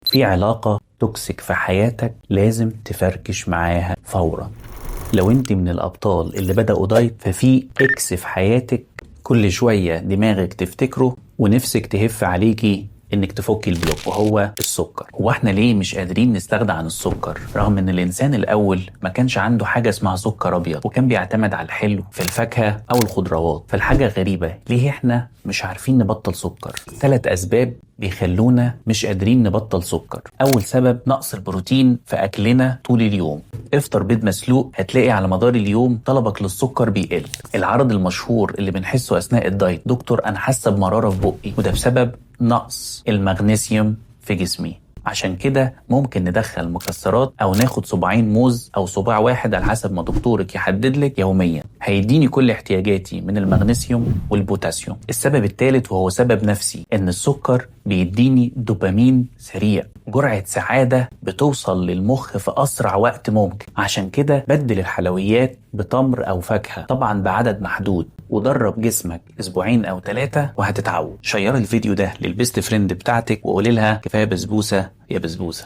في علاقة توكسيك في حياتك لازم تفركش معاها فورا. لو انت من الابطال اللي بدأوا دايت، ففي اكس في حياتك كل شوية دماغك تفتكره ونفسك تهف عليكي انك تفكي البلوك، وهو السكر. هو احنا ليه مش قادرين نستغنى عن السكر رغم ان الانسان الاول ما كانش عنده حاجة اسمها سكر ابيض وكان بيعتمد على الحلو في الفاكهة او الخضروات؟ فالحاجة غريبة، ليه احنا مش عارفين نبطل سكر؟ 3 اسباب بيخلونا مش قادرين نبطل سكر. اول سبب نقص البروتين في اكلنا طول اليوم. افطر بيض مسلوق، هتلاقي على مدار اليوم طلبك للسكر بيقل. العرض المشهور اللي بنحسه اثناء الدايت، دكتور انا حاسه بمراره في بقي، وده بسبب نقص المغنيسيوم في جسمي. عشان كده ممكن ندخل مكسرات او ناخد صباعين موز او صباع واحد على حسب ما دكتورك يحدد لك يوميا، هيديني كل احتياجاتي من المغنيسيوم والبوتاسيوم. السبب الثالث وهو سبب نفسي، ان السكر بيديني دوبامين سريع، جرعة سعادة بتوصل للمخ في أسرع وقت ممكن. عشان كده بدل الحلويات بتمر أو فاكهة، طبعا بعدد محدود، ودرب جسمك 2 أو 3 وهتتعود. شير الفيديو ده للبيست فريند بتاعتك وقولي لها كفاية بسبوسة يا بسبوسة.